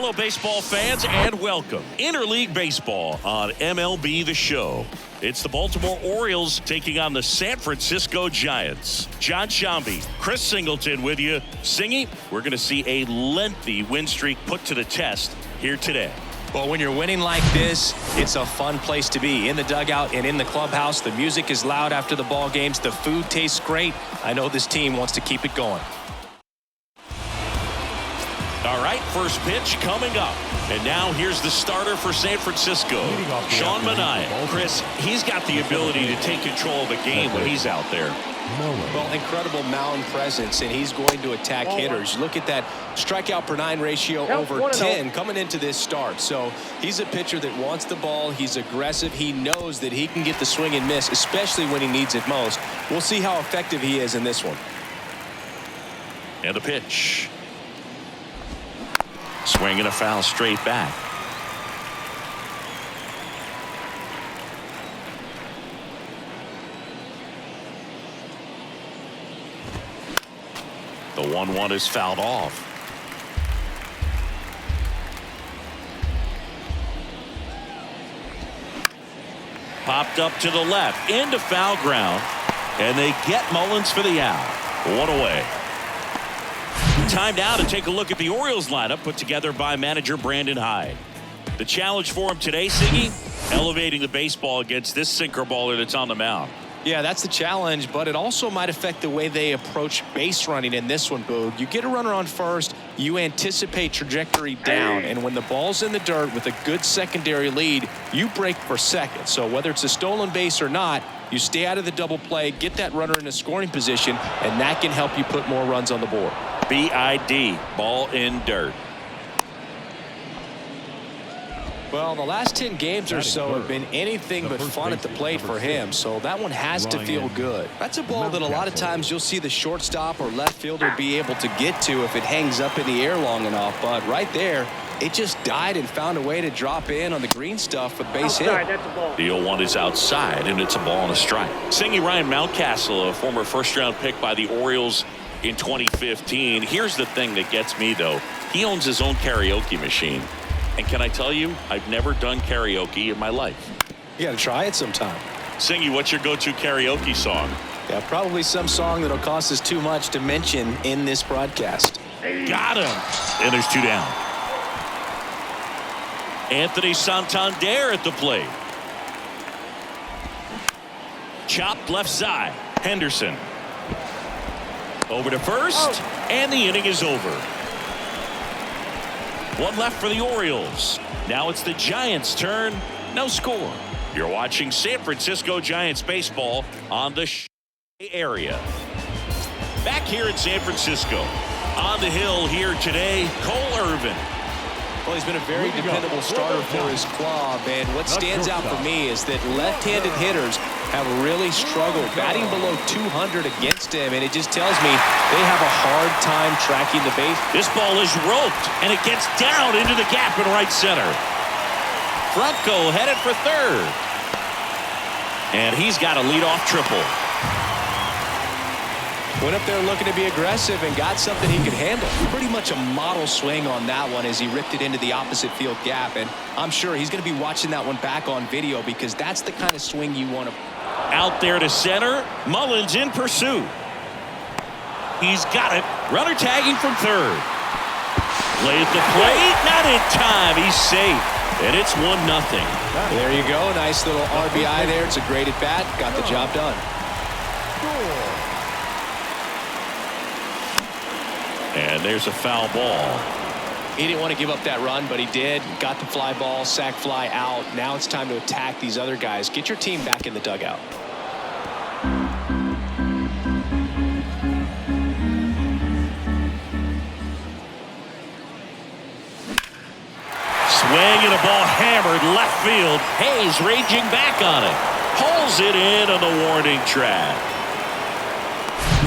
Hello, baseball fans, and welcome. Interleague Baseball on MLB The Show. It's the Baltimore Orioles taking on the San Francisco Giants. John Shambi, Chris Singleton with you. Singy, we're going to see a lengthy win streak put to the test here today. Well, when you're winning like this, it's a fun place to be. In the dugout and in the clubhouse, the music is loud after the ball games. The food tastes great. I know this team wants to keep it going. All right, first pitch coming up. And now here's the starter for San Francisco, Sean Manaea. Chris, he's got the ability to take control of the game when he's out there. Well, incredible mound presence, and he's going to attack hitters. Look at that strikeout per 9 ratio over 10 coming into this start. So he's a pitcher that wants the ball. He's aggressive. He knows that he can get the swing and miss, especially when he needs it most. We'll see how effective he is in this one. And the pitch. Swing and a foul straight back. The 1-1 is fouled off. Popped up to the left into foul ground, and they get Mullins for the out. One away. Time now to take a look at the Orioles lineup put together by manager Brandon Hyde. The challenge for him today, Siggy, elevating the baseball against this sinker baller that's on the mound. Yeah, that's the challenge, but it also might affect the way they approach base running in this one, Boog. You get a runner on first, you anticipate trajectory down, and when the ball's in the dirt with a good secondary lead, you break for second. So whether it's a stolen base or not, you stay out of the double play, get that runner in a scoring position, and that can help you put more runs on the board. BID, ball in dirt. Well, the last 10 games or so have been anything but fun at the plate for him, so that one has to feel good. That's a ball that a lot of times you'll see the shortstop or left fielder be able to get to if it hangs up in the air long enough, but right there, it just died and found a way to drop in on the green stuff with base hit. The 0-1 is outside, and it's a ball and a strike. Singy, Ryan Mountcastle, a former first-round pick by the Orioles in 2015. Here's the thing that gets me, though. He owns his own karaoke machine. And can I tell you, I've never done karaoke in my life. You got to try it sometime. Singy, what's your go-to karaoke song? Yeah, probably some song that'll cost us too much to mention in this broadcast. Got him. And there's 2 down. Anthony Santander at the plate. Chopped left side. Henderson. Over to first, and the inning is over. 1 left for the Orioles. Now it's the Giants' turn. No score. You're watching San Francisco Giants baseball on the area. Back here in San Francisco. On the hill here today, Cole Irvin. Well, he's been a very dependable starter for his club, and what stands out for me is that left-handed hitters have really struggled batting below 200 against him, and it just tells me they have a hard time tracking the base. This ball is roped, and it gets down into the gap in right center. Franco headed for third, and he's got a leadoff triple. Went up there looking to be aggressive and got something he could handle. Pretty much a model swing on that one as he ripped it into the opposite field gap. And I'm sure he's going to be watching that one back on video because that's the kind of swing you want to. Out there to center. Mullins in pursuit. He's got it. Runner tagging from third. Play at the plate. Not in time. He's safe. And it's 1-0. There you go. Nice little RBI there. It's a great at bat. Got the job done. And there's a foul ball. He didn't want to give up that run, but he did. Got the fly ball, sac fly out. Now it's time to attack these other guys. Get your team back in the dugout. Swing and a ball hammered left field. Hayes raging back on it. Pulls it in on the warning track.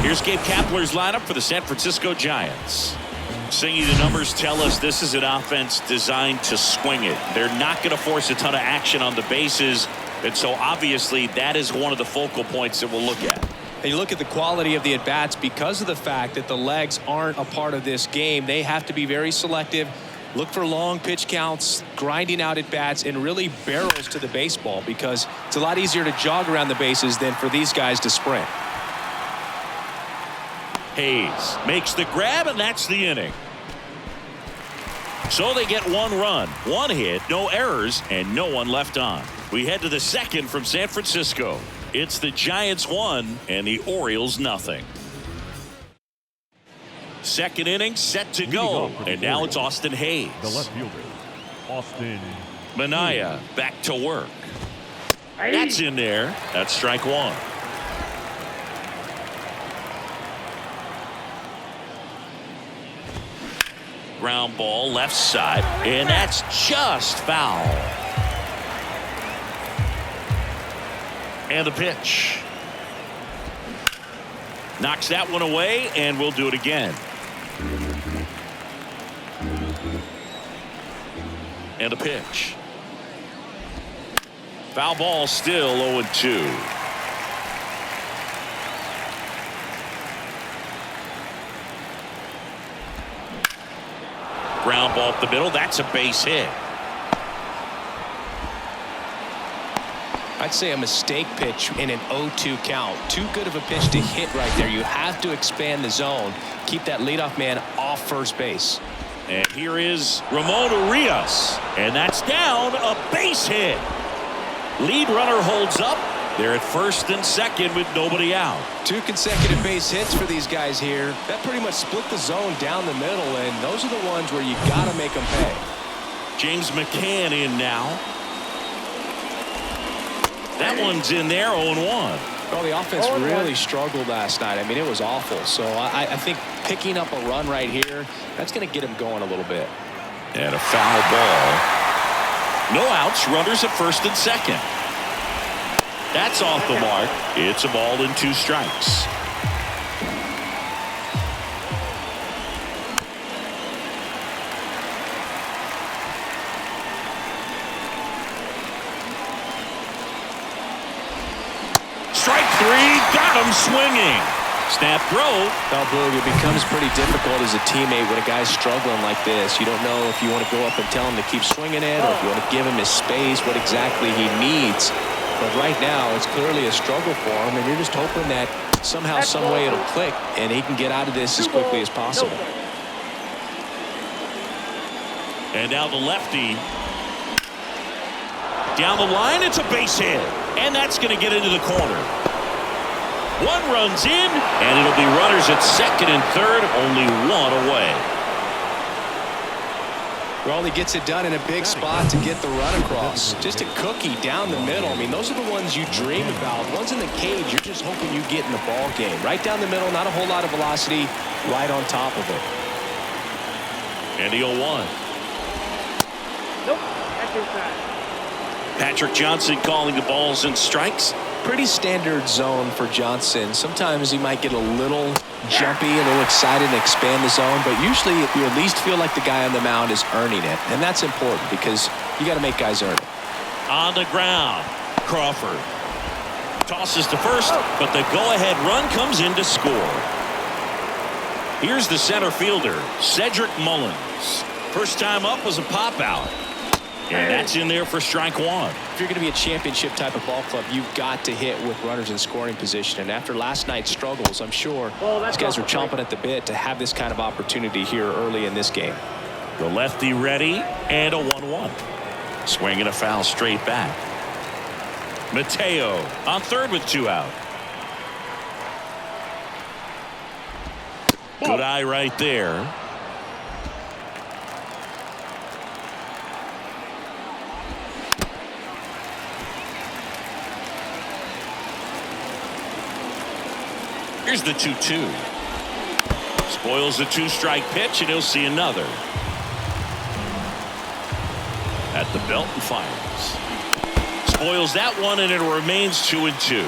Here's Gabe Kapler's lineup for the San Francisco Giants. Singy, the numbers tell us this is an offense designed to swing it. They're not going to force a ton of action on the bases, and so obviously that is one of the focal points that we'll look at. And you look at the quality of the at-bats because of the fact that the legs aren't a part of this game. They have to be very selective, Look for long pitch counts, grinding out at bats, and really barrels to the baseball, because it's a lot easier to jog around the bases than for these guys to sprint. Hayes makes the grab, and that's the inning. So they get 1 run, 1 hit, no errors, and no one left on. We head to the second from San Francisco. It's the Giants 1 and the Orioles nothing. Second inning set to go, and now it's Austin Hayes. The left fielder, Austin Minaya back to work. That's in there. That's strike 1. Ground ball left side, and that's just foul. And the pitch. Knocks that one away, and we'll do it again. And a pitch. Foul ball, still 0-2. Ground ball up the middle. That's a base hit. I'd say a mistake pitch in an 0-2 count. Too good of a pitch to hit right there. You have to expand the zone. Keep that leadoff man off first base. And here is Ramon Urias. And that's down, a base hit. Lead runner holds up. They're at first and second with nobody out. 2 consecutive base hits for these guys here. That pretty much split the zone down the middle, and those are the ones where you got to make them pay. James McCann in now. That one's in there, 0-1. Well, the offense really struggled last night. I mean, it was awful. So I think picking up a run right here, that's going to get him going a little bit. And a foul ball. No outs, runners at first and second. That's off the mark. It's a ball and 2 strikes. Strike 3, got him swinging. Snap throw. Now, Boog, it becomes pretty difficult as a teammate when a guy's struggling like this. You don't know if you want to go up and tell him to keep swinging it, or if you want to give him his space, what exactly he needs. But right now, it's clearly a struggle for him, and you're just hoping that somehow, some way it'll click, and he can get out of this as quickly as possible. And now the lefty. Down the line, it's a base hit. And that's going to get into the corner. 1 runs in, and it'll be runners at second and third, only 1 away. Well, he gets it done in a big spot to get the run across. Just a cookie down the middle. I mean, those are the ones you dream about. Ones in the cage, you're just hoping you get in the ball game. Right down the middle, not a whole lot of velocity, right on top of it. And the 0-1. Nope, that's inside. Patrick Johnson calling the balls and strikes. Pretty standard zone for Johnson. Sometimes he might get a little jumpy, a little excited and expand the zone, but usually you at least feel like the guy on the mound is earning it, and that's important because you got to make guys earn it. On the ground, Crawford tosses to first, but the go-ahead run comes in to score. Here's the center fielder, Cedric Mullins. First time up was a pop out. And that's in there for strike 1. If you're going to be a championship type of ball club, you've got to hit with runners in scoring position. And after last night's struggles, I'm sure these guys are chomping at the bit to have this kind of opportunity here early in this game. The lefty ready, and a 1-1. Swinging a foul straight back. Mateo on third with 2 out. Good eye right there. Here's the 2-2. Spoils the 2-strike pitch, and he'll see another. At the belt and fires. Spoils that one, and it remains 2-2.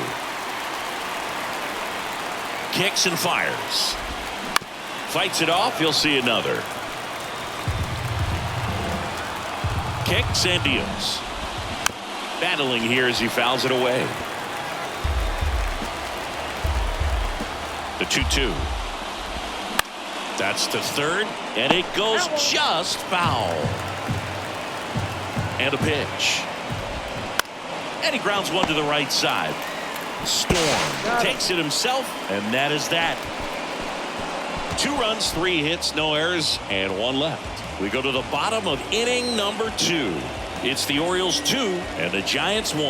Kicks and fires. Fights it off, he'll see another. Kicks and deals. Battling here as he fouls it away. The 2-2. That's to third. And it goes just foul. And a pitch. And he grounds one to the right side. Storm takes it himself, and that is that. 2 runs, 3 hits, no errors, and 1 left. We go to the bottom of inning number 2. It's the Orioles 2 and the Giants 1.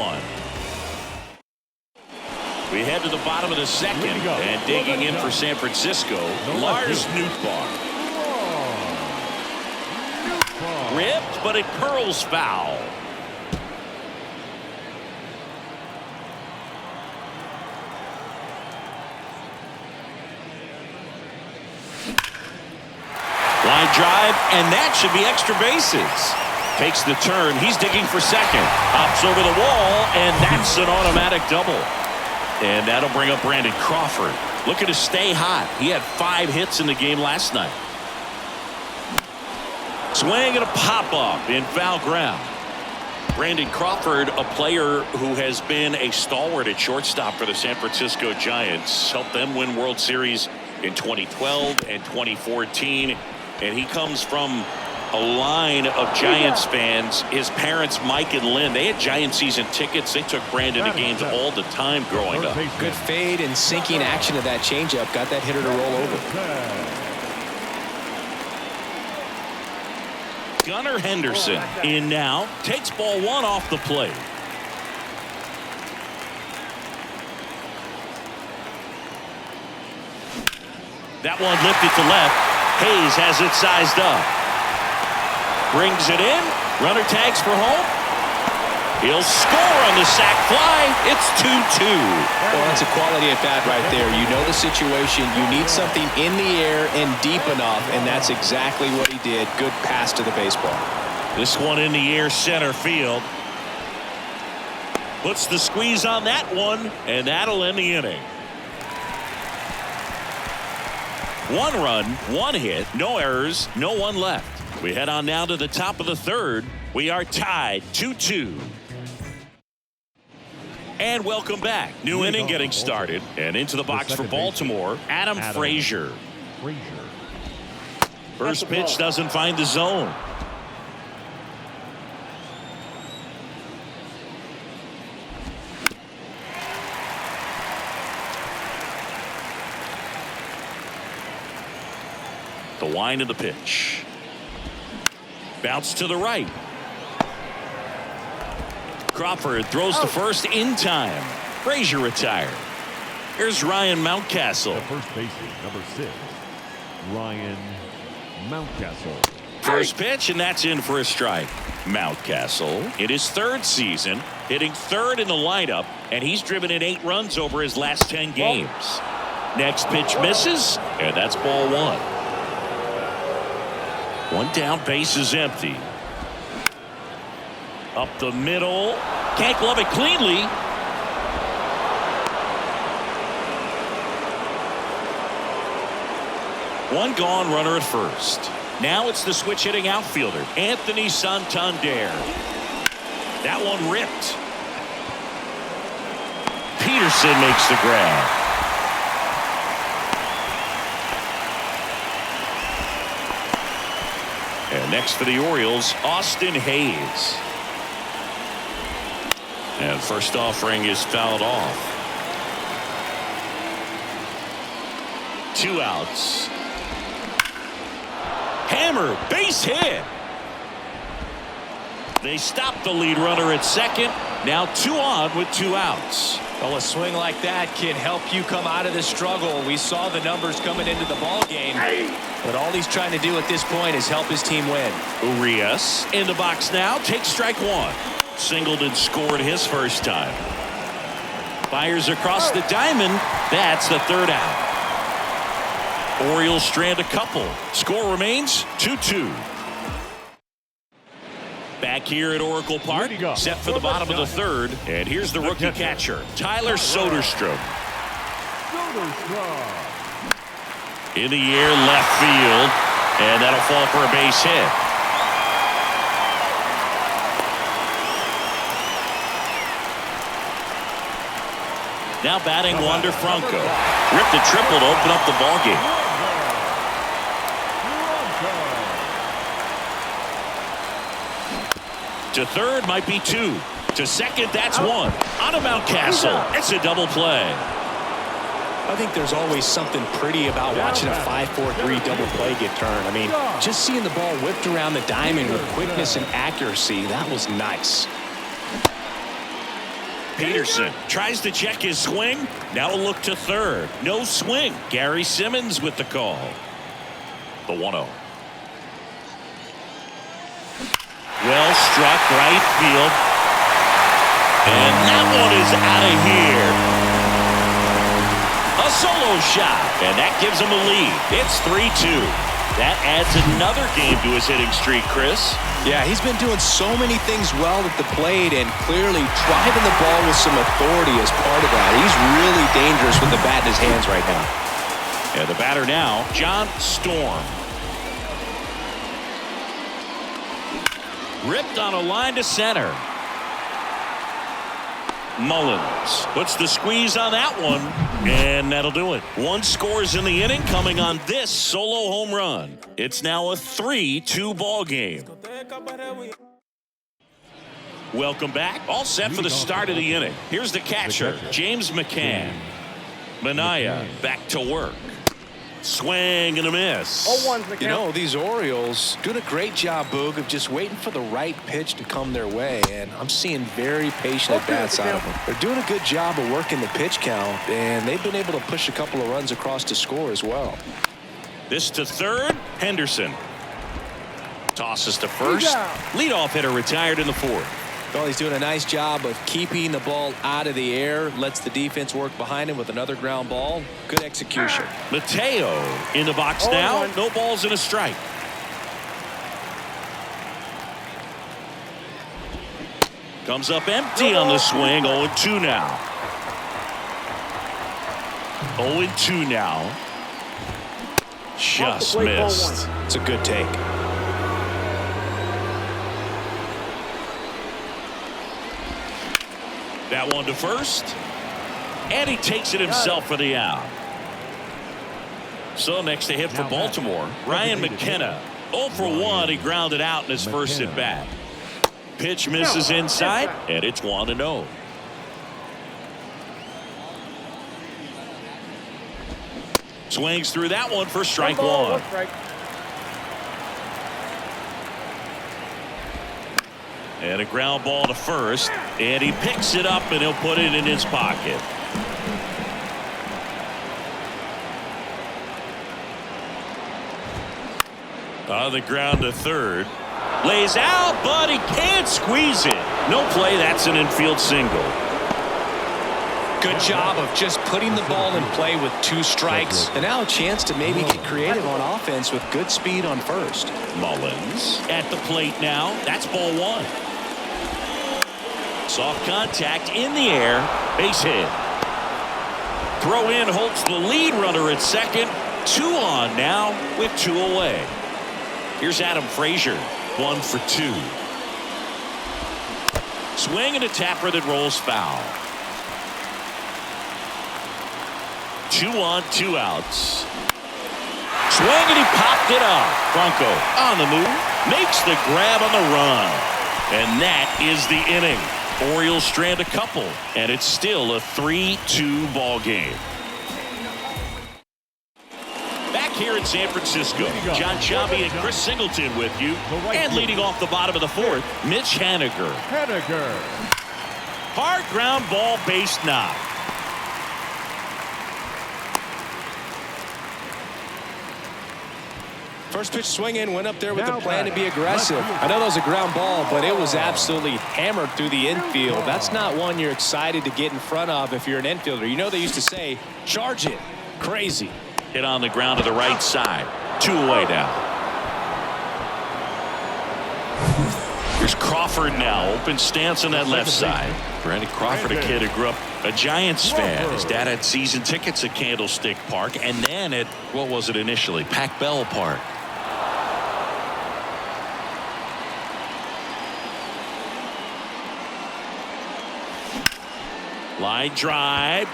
We head to the bottom of the second, and digging in for San Francisco, Lars Nootbaar. Ripped, but it curls foul. Line drive, and that should be extra bases. Takes the turn. He's digging for second. Hops over the wall, and that's an automatic double. And that'll bring up Brandon Crawford. Looking to stay hot. He had 5 hits in the game last night. Swing and a pop-up in foul ground. Brandon Crawford, a player who has been a stalwart at shortstop for the San Francisco Giants. Helped them win World Series in 2012 and 2014. And he comes from a line of Giants fans. His parents, Mike and Lynn, they had Giant season tickets. They took Brandon to games all the time growing up. Good fade and sinking action of that changeup. Got that hitter to roll over. Gunnar Henderson in now. Takes ball 1 off the plate. That one lifted to left. Hayes has it sized up. Brings it in. Runner tags for home. He'll score on the sac fly. It's 2-2. Well, that's a quality at bat right there. You know the situation. You need something in the air and deep enough, and that's exactly what he did. Good pass to the baseball. This one in the air, center field. Puts the squeeze on that one, and that'll end the inning. 1 run, 1 hit, no errors, no 1 left. We head on now to the top of the 3rd. We are tied 2-2. And welcome back. New inning getting started. And into the box for Baltimore, Adam Frazier. First pitch doesn't find the zone. The wind of the pitch. Bounce to the right. Crawford throws to first in time. Frazier retired. Here's Ryan Mountcastle. The first baseman, number 6, Ryan Mountcastle. First pitch, and that's in for a strike. Mountcastle, in his 3rd season, hitting 3rd in the lineup, and he's driven in 8 runs over his last 10 games. Next pitch misses, and that's ball 1. 1 down, base is empty. Up the middle. Can't glove it cleanly. One gone, runner at first. Now it's the switch hitting outfielder, Anthony Santander. That one ripped. Peterson makes the grab. And next for the Orioles, Austin Hayes. And first offering is fouled off. 2 outs. Hammer, base hit. They stop the lead runner at second. Now 2 on with 2 outs. Well, a swing like that can help you come out of the struggle. We saw the numbers coming into the ball game, but all he's trying to do at this point is help his team win. Urias in the box now. Takes strike 1. Singleton scored his first time. Fires across the diamond. That's the 3rd out. Orioles strand a couple. Score remains 2-2. Back here at Oracle Park, set for the bottom of the 3rd. And here's the rookie catcher, Tyler Soderstrom. In the air, left field. And that'll fall for a base hit. Now batting Wander Franco. Ripped a triple to open up the ballgame. To third might be 2. To second, that's 1. On to Mountcastle. It's a double play. I think there's always something pretty about watching a 5-4-3 double play get turned. I mean, just seeing the ball whipped around the diamond with quickness and accuracy, that was nice. Peterson tries to check his swing. Now a look to third. No swing. Gary Simmons with the call. The 1-0. Well struck right field. And that one is out of here. A solo shot. And that gives him a lead. It's 3-2. That adds another game to his hitting streak, Chris. Yeah, he's been doing so many things well at the plate and clearly driving the ball with some authority as part of that. He's really dangerous with the bat in his hands right now. And the batter now, John Storm. Ripped on a line to center. Mullins puts the squeeze on that one, and that'll do it. 1 scores in the inning coming on this solo home run. It's now a 3-2 ball game. Welcome back. All set for the start of the inning. Here's the catcher, James McCann. Minaya back to work. Swing and a miss. 0-1's the count. You know, these Orioles doing a great job, Boog, of just waiting for the right pitch to come their way, and I'm seeing very patient at-bats out of them. They're doing a good job of working the pitch count, and they've been able to push a couple of runs across to score as well. This to third, Henderson. Tosses to first. Leadoff hitter retired in the 4th. Well, he's doing a nice job of keeping the ball out of the air, lets the defense work behind him with another ground ball. Good execution. Mateo in the box now. No balls and a strike. Comes up empty on the swing. 0-2 now. 0-2 now. Just missed. It's a good take. That one to first. And he takes it himself for the out. So next to hit for Baltimore, Ryan McKenna. 0 for 1. He grounded out in his first at bat. Pitch misses inside, and it's 1-0. Swings through that one for strike 1. And a ground ball to first, and he picks it up and he'll put it in his pocket. On the ground to third. Lays out, but he can't squeeze it. No play, that's an infield single. Good job of just putting the ball in play with 2 strikes. And now a chance to maybe get creative on offense with good speed on first. Mullins at the plate now. That's ball 1. Soft contact in the air. Base hit. Throw in holds the lead runner at second. 2 on now with 2 away. Here's Adam Frazier. 1 for 2. Swing and a tapper that rolls foul. 2 on, 2 outs. Swing and he popped it up. Bronco on the move. Makes the grab on the run. And that is the inning. Orioles strand a couple, and it's still a 3-2 ball game. Back here in San Francisco, John Sciambi and Chris Singleton with you. And leading off the bottom of the 4th, Mitch Haniger. Hard ground ball, base knock. First pitch swinging, went up there with the plan to be aggressive. I know that was a ground ball, but it was absolutely hammered through the infield. That's not one you're excited to get in front of if you're an infielder. You know they used to say, charge it. Crazy. Hit on the ground to the right side. 2 away now. Here's Crawford now. Open stance on that left side. Randy Crawford, a kid who grew up a Giants fan. His dad had season tickets at Candlestick Park and then at, what was it initially, Pac Bell Park. Line drive.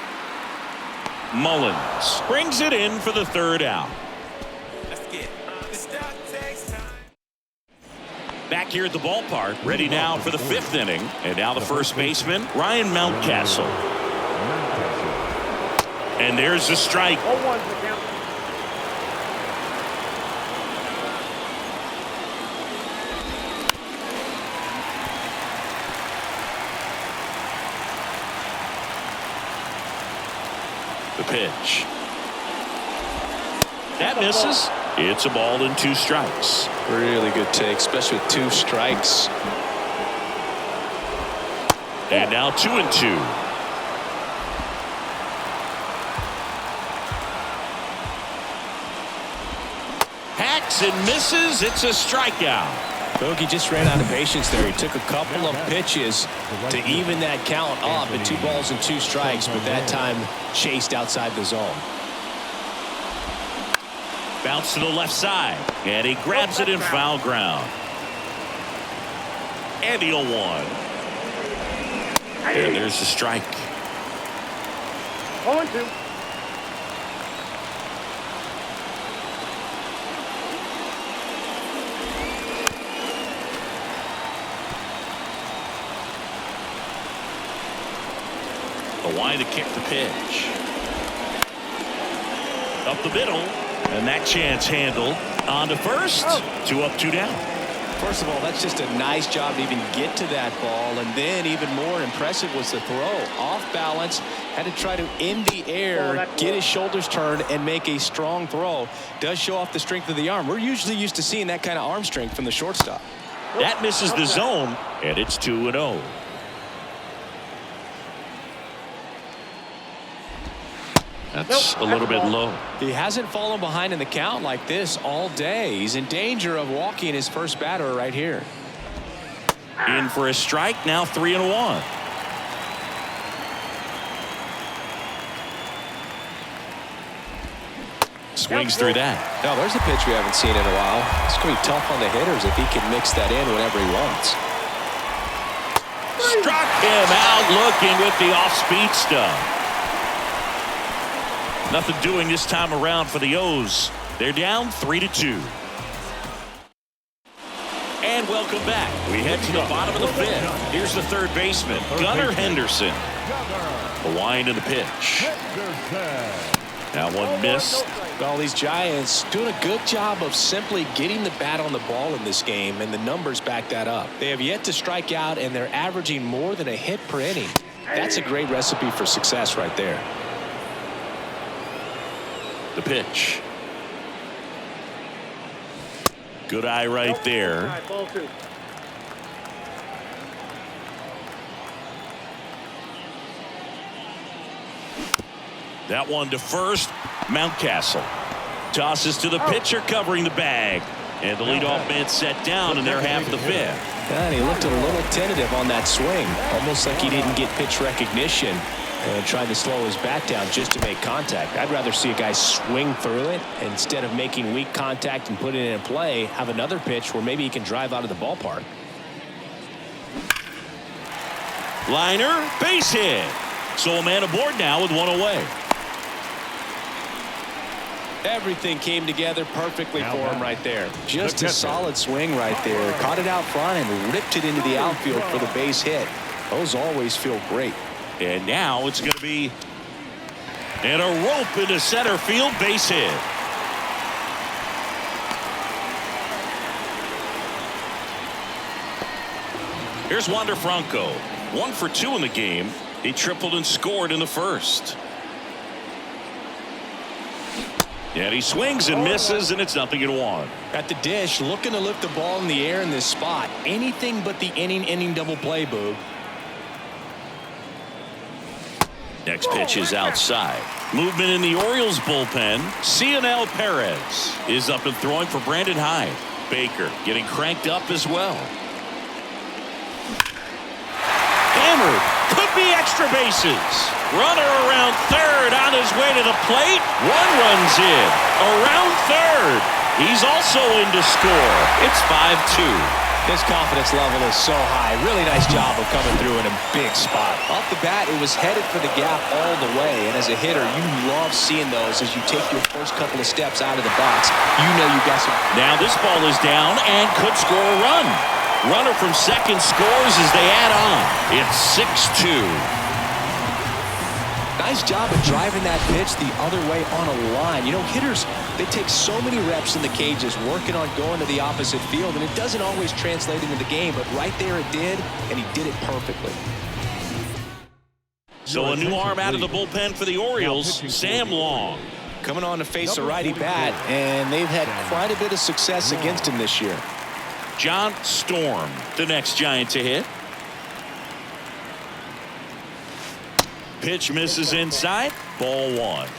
Mullins brings it in for the 3rd out. Back here at the ballpark, ready now for the 5th inning. And now the first baseman, Ryan Mountcastle. And there's the strike. 0-1's the count. The pitch. That misses. It's a ball and 2 strikes. Really good take, especially with 2 strikes. And now 2-2. Hacks and misses. It's a strikeout. Bogey just ran out of patience there. He took a couple of pitches to even that count up at 2 balls and 2 strikes, but that time chased outside the zone. Bounce to the left side, and he grabs it in foul ground. And the 0-1. And there's the strike. 0-2. The line to kick the pitch. Up the middle. And that chance handled. On to first. 2 up, 2 down. First of all, that's just a nice job to even get to that ball. And then even more impressive was the throw. Off balance. Had to try to, in the air, get his shoulders turned and make a strong throw. Does show off the strength of the arm. We're usually used to seeing that kind of arm strength from the shortstop. That misses the zone. And it's 2-0. That's a little bit low. He hasn't fallen behind in the count like this all day. He's in danger of walking his first batter right here. In for a strike, now 3-1. Swings through that. No, there's a pitch we haven't seen in a while. It's going to be tough on the hitters if he can mix that in whenever he wants. Struck him out looking with the off-speed stuff. Nothing doing this time around for the O's. They're down 3-2. And welcome back. We head to the bottom of the 5th. Here's the 3rd baseman, Gunnar Henderson. The wind and the pitch. Now one missed. Well, these Giants doing a good job of simply getting the bat on the ball in this game, and the numbers back that up. They have yet to strike out, and they're averaging more than a hit per inning. That's a great recipe for success right there. The pitch. Good eye right there. Ball 2. That one to first. Mountcastle tosses to the pitcher covering the bag. And the leadoff man set down in their half of the 5th. And he looked a little tentative on that swing. Almost like he didn't get pitch recognition. And trying to slow his bat down just to make contact. I'd rather see a guy swing through it instead of making weak contact and putting it in play. Have another pitch where maybe he can drive out of the ballpark. Liner, base hit. So a man aboard now with 1 away. Everything came together perfectly for him right there. Just a solid swing right there. Caught it out front and ripped it into the outfield for the base hit. Those always feel great. And now it's going to be and a rope into center field, base hit. Here's Wander Franco. 1 for 2 in the game. He tripled and scored in the first. And he swings and misses, and it's 0-1. At the dish, looking to lift the ball in the air in this spot. Anything but the inning double play, Boog. Next pitch is outside. Movement in the Orioles bullpen. Cionel Perez is up and throwing for Brandon Hyde. Baker getting cranked up as well. Hammered. Could be extra bases. Runner around third on his way to the plate. 1 runs in. Around third. He's also in to score. It's 5-2. His confidence level is so high. Really nice job of coming through in a big spot. Off the bat, it was headed for the gap all the way. And as a hitter, you love seeing those as you take your first couple of steps out of the box. You know you got some. Now this ball is down and could score a run. Runner from second scores as they add on. It's 6-2. Nice job of driving that pitch the other way on a line. You know, hitters, they take so many reps in the cages working on going to the opposite field, and it doesn't always translate into the game, but right there it did, and he did it perfectly. So a new arm out of the bullpen for the Orioles, Sam Long. Coming on to face a righty bat, and they've had quite a bit of success against him this year. John Storm, the next Giant to hit. Pitch misses inside. Ball one.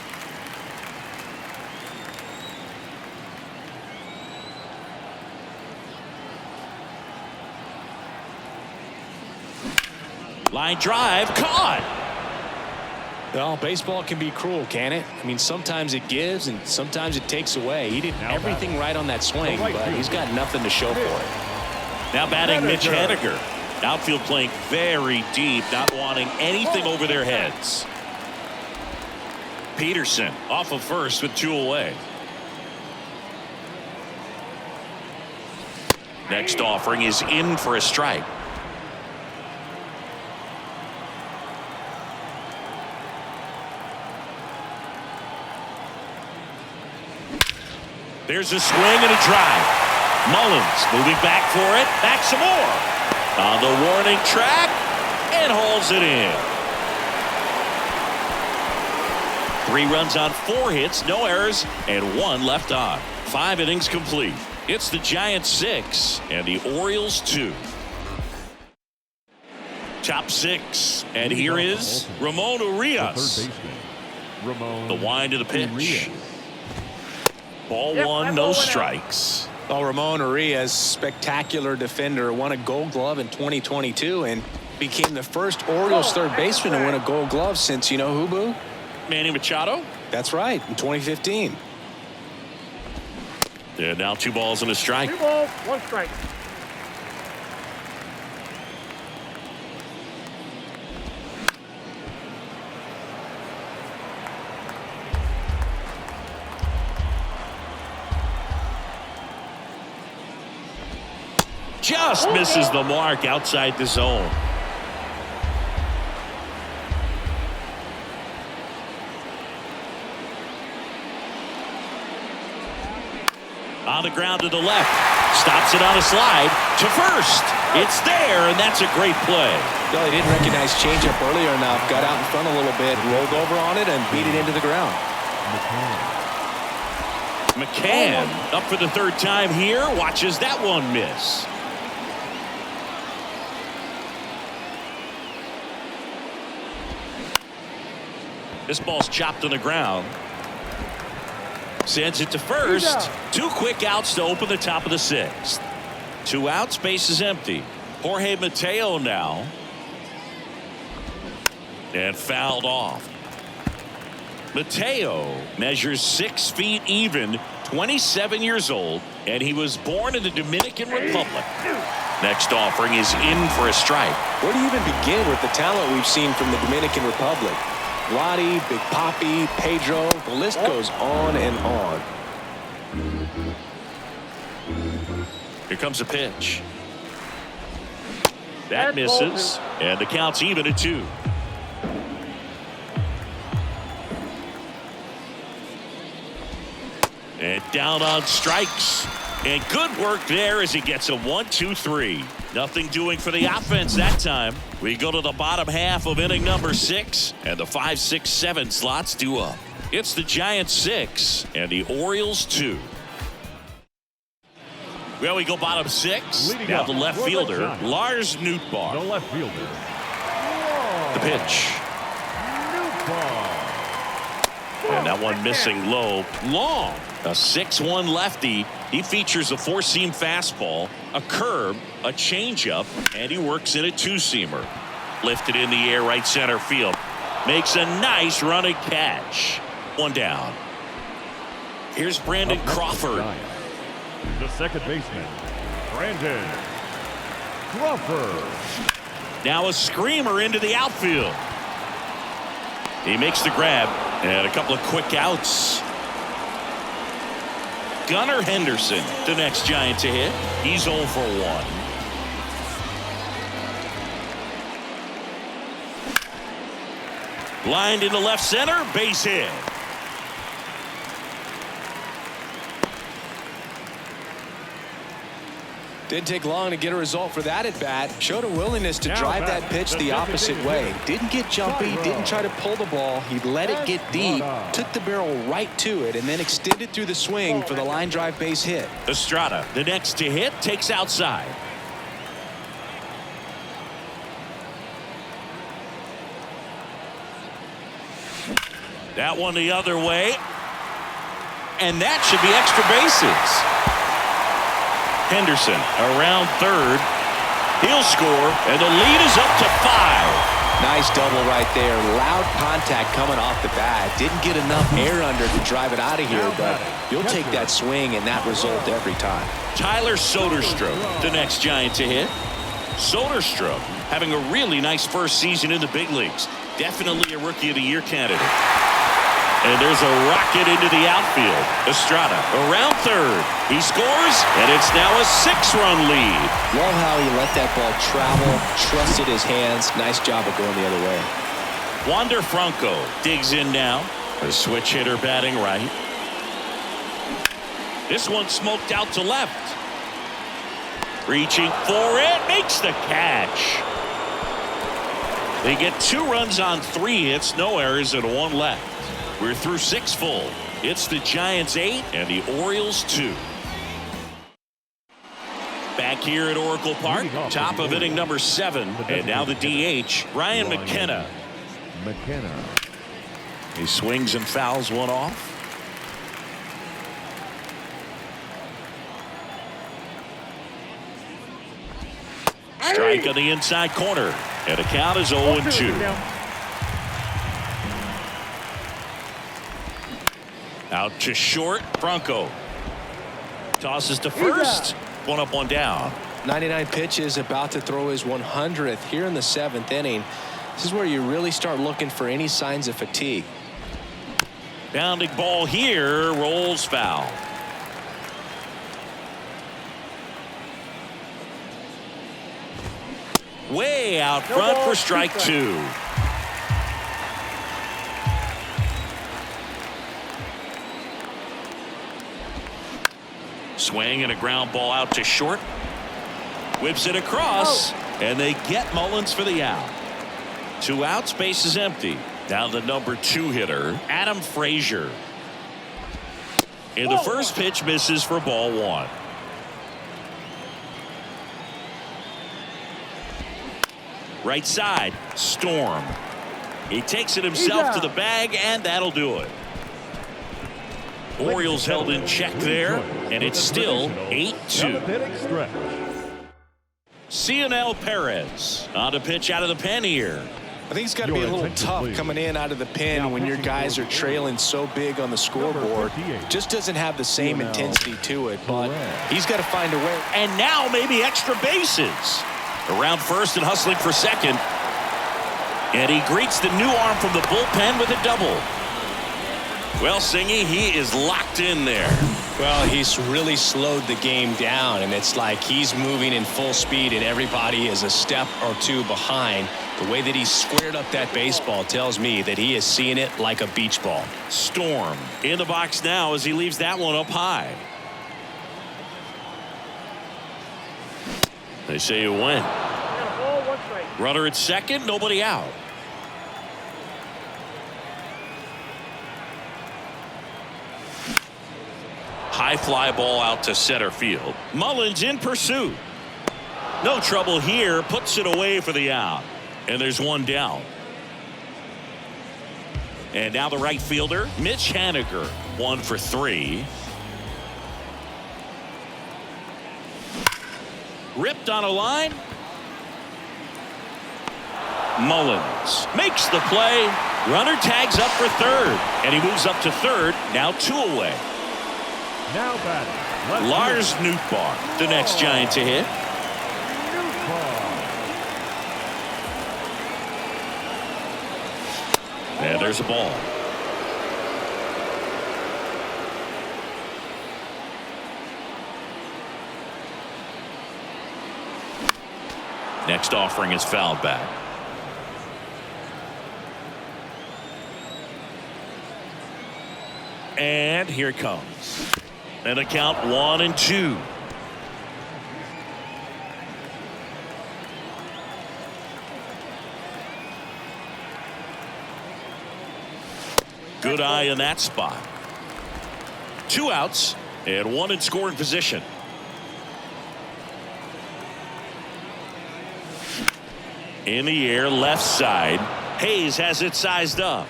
Line drive caught. Well, baseball can be cruel, can it? I mean, sometimes it gives and sometimes it takes away. He did everything right on that swing, but he's got nothing to show for it. Now batting Mitch Haniger. Outfield playing very deep, not wanting anything over their heads. Peterson off of first with 2 away. Next offering is in for a strike. There's a swing and a drive. Mullins moving back for it. Back some more. On the warning track and hauls it in. 3 runs on 4 hits, no errors, and 1 left on. 5 innings complete. It's the Giants 6 and the Orioles 2. Top 6, and here is Ramon Urias. The wind of the pitch. Ball 1, no strikes. Well, Ramon Urias, spectacular defender, won a Gold Glove in 2022 and became the first Orioles third baseman to win a Gold Glove since, you know who, Boo? Manny Machado. That's right, in 2015. And now 2 balls and a strike. 2 balls, 1 strike. Just misses the mark outside the zone. On the ground to the left. Stops it on a slide to first. It's there, and that's a great play. Well, he didn't recognize changeup earlier enough. Got out in front a little bit, rolled over on it, and beat it into the ground. McCann up for the 3rd time here. Watches that one miss. This ball's chopped on the ground. Sends it to first. 2 quick outs to open the top of the 6th. 2 outs, base is empty. Jorge Mateo now. And fouled off. Mateo measures 6 feet even, 27 years old, and he was born in the Dominican Republic. Next offering is in for a strike. Where do you even begin with the talent we've seen from the Dominican Republic? Lottie, Big Papi, Pedro, the list goes on and on. Here comes a pitch. That misses, and the count's even at 2. And down on strikes. And good work there as he gets a 1-2-3. Nothing doing for the offense that time. We go to the bottom half of inning number 6, and the 5, 6, 7 slots due up. It's the Giants 6 and the Orioles 2. Well, we go bottom 6. Now the left fielder, Lars Nootbaar. The left fielder. The pitch. And that one missing low. Long. A 6-1 lefty. He features a 4-seam fastball, a curve, a changeup, and he works in a 2-seamer. Lifted in the air right center field. Makes a nice running catch. 1 down. Here's Brandon Crawford. The second baseman, Brandon Crawford. Now a screamer into the outfield. He makes the grab and a couple of quick outs. Gunnar Henderson, the next Giant to hit. He's 0 for 1. Lined into left center, base hit. Didn't take long to get a result for that at bat. Showed a willingness to Now drive back, that pitch the the opposite way. Didn't get jumpy, Tyro. didn't try to pull the ball. He let it get deep, Estrada. took the barrel right to it, and then extended through the swing for the line drive base hit. Estrada, the next to hit, takes outside. That one the other way. And that should be extra bases. Henderson around third. He'll score, and the lead is up to 5. Nice double right there. Loud contact coming off the bat. Didn't get enough air under to drive it out of here, but you'll take that swing and that result every time. Tyler Soderstrom, the next Giant to hit. Soderstrom having a really nice first season in the big leagues. Definitely a Rookie of the Year candidate. And there's a rocket into the outfield. Estrada around third. He scores, and it's now a 6-run lead. Love how he let that ball travel, trusted his hands. Nice job of going the other way. Wander Franco digs in now. A switch hitter batting right. This one smoked out to left. Reaching for it, makes the catch. They get 2 runs on 3 hits, no errors, and 1 left. We're through 6 full. It's the Giants 8 and the Orioles 2. Back here at Oracle Park, top of inning number 7, and now the DH, Ryan McKenna. McKenna. He swings and fouls one off. Strike on the inside corner, and the count is 0-2. Out to short, Franco tosses to first. 1 up, 1 down. 99 pitches, about to throw his 100th here in the 7th inning. This is where you really start looking for any signs of fatigue. Bounding ball here, rolls foul. Way out front for strike 2. Swing and a ground ball out to short. Whips it across, and they get Mullins for the out. 2 outs, base is empty. Now the number 2 hitter, Adam Frazier. And the first pitch misses for ball 1. Right side, Storm. He takes it himself to the bag, and that'll do it. Orioles held in check there, and it's still 8-2. Cionel Perez on to pitch out of the pen here. I think it's got to be a little tough coming in out of the pen when your guys are trailing so big on the scoreboard. Just doesn't have the same intensity to it, but he's got to find a way. And now maybe extra bases. Around first and hustling for second. And he greets the new arm from the bullpen with a double. Well, Singy, he is locked in there. Well, he's really slowed the game down, and it's like he's moving in full speed, and everybody is a step or 2 behind. The way that he squared up that baseball tells me that he is seeing it like a beach ball. Storm in the box now as he leaves that one up high. They say you win. Runner at second, nobody out. High fly ball out to center field. Mullins in pursuit. No trouble here, puts it away for the out. And there's 1 down. And now the right fielder, Mitch Haniger, 1 for 3. Ripped on a line. Mullins makes the play. Runner tags up for third, and he moves up to third. Now 2 away. Now batting, Lars Nootbaar, the next Giant to hit. Nootbaar. And there's a ball. Next offering is fouled back. And here it comes. And a count 1-2. Good eye in that spot. 2 outs and 1 in scoring position. In the air, left side. Hayes has it sized up.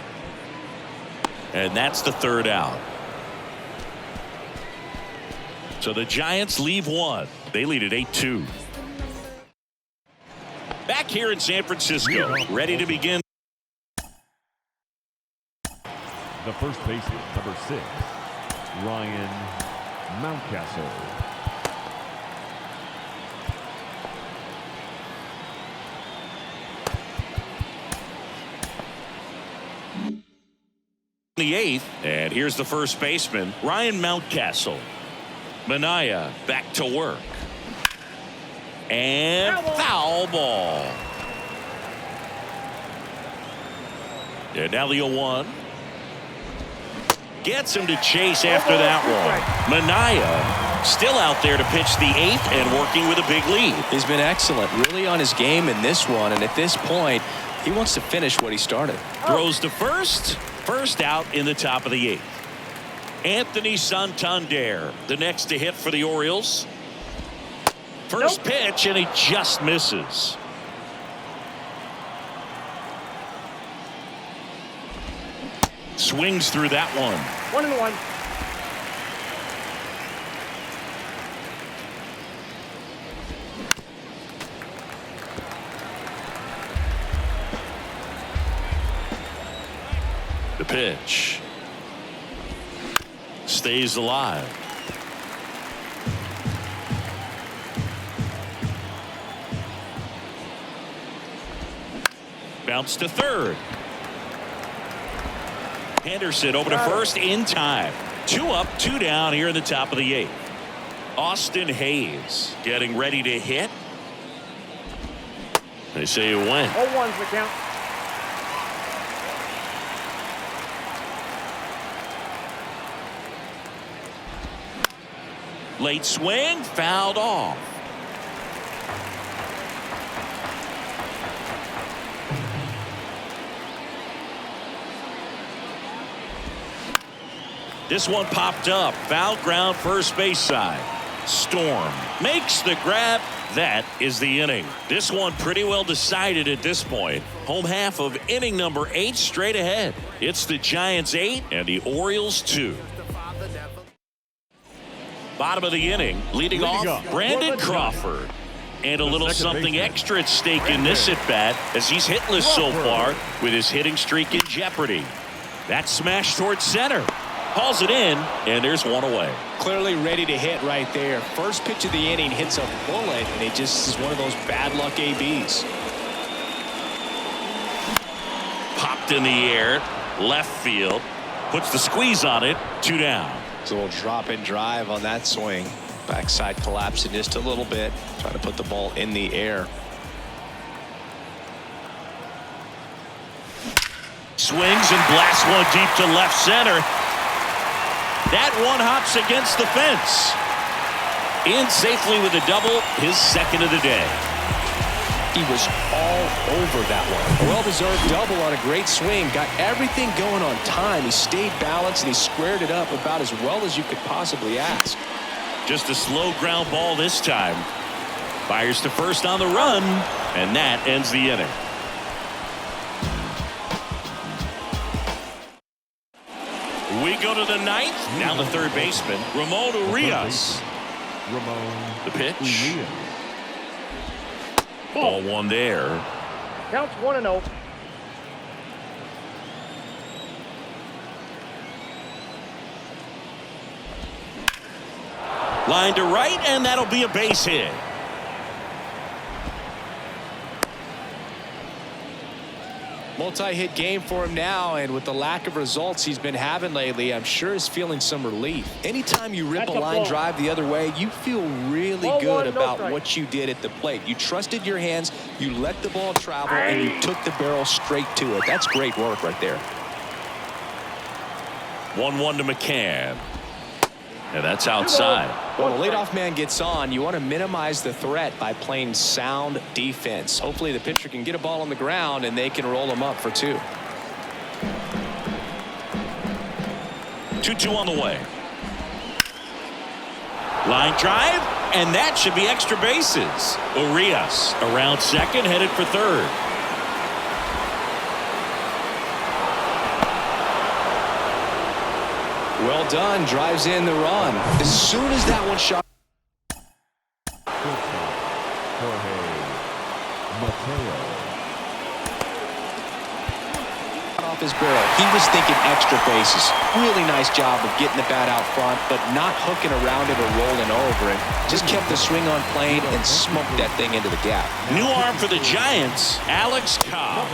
And that's the 3rd out. So the Giants leave 1. They lead at 8-2. Back here in San Francisco, ready to begin. The first baseman, number 6, Ryan Mountcastle. The 8th, and here's the first baseman, Ryan Mountcastle. Manaea back to work. And foul ball. And now the 0-1. Gets him to chase after that one. Manaea still out there to pitch the 8th and working with a big lead. He's been excellent, really on his game in this one, and at this point he wants to finish what he started. Throws to first. First out in the top of the 8th. Anthony Santander, the next to hit for the Orioles. First pitch, and he just misses. Swings through that one. 1-1. The pitch. Stays alive. Bounce to third. Henderson over to first in time. 2 up, 2 down here in the top of the 8th. Austin Hayes getting ready to hit. They say it went. 0-1's the count. Late swing, fouled off. This one popped up. Foul ground, first base side. Storm makes the grab. That is the inning. This one pretty well decided at this point. Home half of inning number 8 straight ahead. It's the Giants 8 and the Orioles 2. Bottom of the inning, leading off, Brandon Crawford. And a little something extra at stake in this at-bat as he's hitless so far with his hitting streak in jeopardy. That smash towards center. Hauls it in, and there's one away. Clearly ready to hit right there. First pitch of the inning hits a bullet, and it just is one of those bad luck ABs. Popped in the air, left field, puts the squeeze on it, 2 down. It's a little drop and drive on that swing. Backside collapsing just a little bit, trying to put the ball in the air. Swings and blasts one deep to left center. That one hops against the fence. In safely with a double, his second of the day. He was all over that one. A well-deserved double on a great swing. Got everything going on time. He stayed balanced and he squared it up about as well as you could possibly ask. Just a slow ground ball this time. Fires to first on the run, and that ends the inning. We go to the 9th. Now the third baseman, Ramon Urias. Ramon The pitch. Urias. Ball one there. Counts 1-0. Line to right, and that'll be a base hit. multi-hit game for him now, and with the lack of results he's been having lately, I'm sure he's feeling some relief. Anytime you rip That's a a line ball. drive the other way, you feel really Ball good one, no about strike. what you did at the plate. You trusted your hands, you let the ball travel, and you took the barrel straight to it. That's great work right there. 1-1 to McCann. And that's outside. When the leadoff man gets on, you want to minimize the threat by playing sound defense. Hopefully the pitcher can get a ball on the ground and they can roll him up for 2. 2-2 on the way. Line drive, and that should be extra bases. Urias around second, headed for third. Well done, drives in the run. As soon as that one shot Shortstop, Jorge Mateo. off his barrel, he was thinking extra bases. Really nice job of getting the bat out front, but not hooking around it or rolling over it. Just kept the swing on plane and smoked that thing into the gap. New arm for the Giants, Alex Cobb.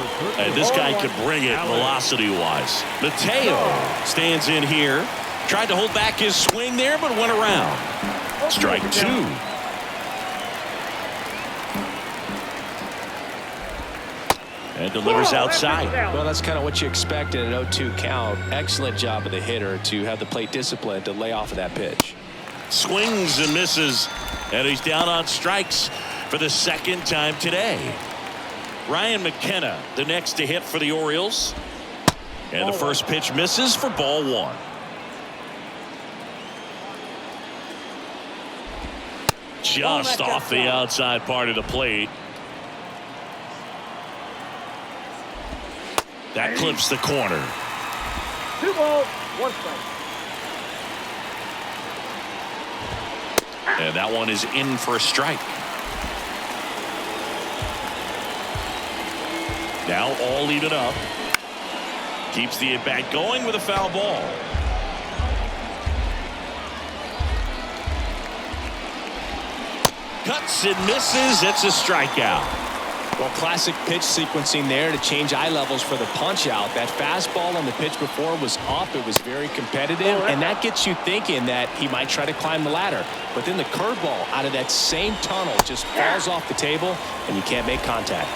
This guy could bring it velocity-wise. Mateo stands in here. Tried to hold back his swing there, but went around. Strike 2. And delivers outside. Well, that's kind of what you expect in an 0-2 count. Excellent job of the hitter to have the plate discipline to lay off of that pitch. Swings and misses, and he's down on strikes for the second time today. Ryan McKenna, the next to hit for the Orioles. And the first pitch misses for ball 1. Just off the outside part of the plate. That clips the corner. 2 balls, 1 strike. And that one is in for a strike. Now all even up. Keeps the at-bat going with a foul ball. Cuts and misses. It's a strikeout. Well, classic pitch sequencing there to change eye levels for the punch out. That fastball on the pitch before was up. It was very competitive, and that gets you thinking that he might try to climb the ladder. But then the curveball out of that same tunnel just falls off the table, and you can't make contact.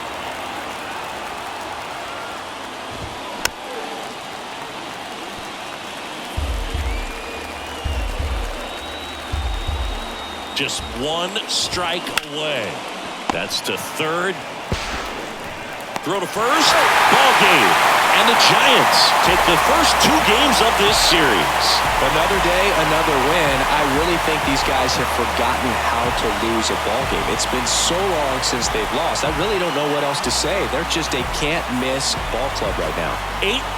Just 1 strike away. That's to third. Throw to first. Ball game. And the Giants take the first 2 games of this series. Another day, another win. I really think these guys have forgotten how to lose a ball game. It's been so long since they've lost. I really don't know what else to say. They're just a can't-miss ball club right now.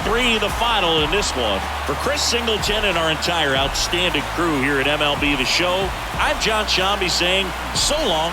8-3 the final in this one. For Chris Singleton and our entire outstanding crew here at MLB The Show, I'm John Shambi saying so long.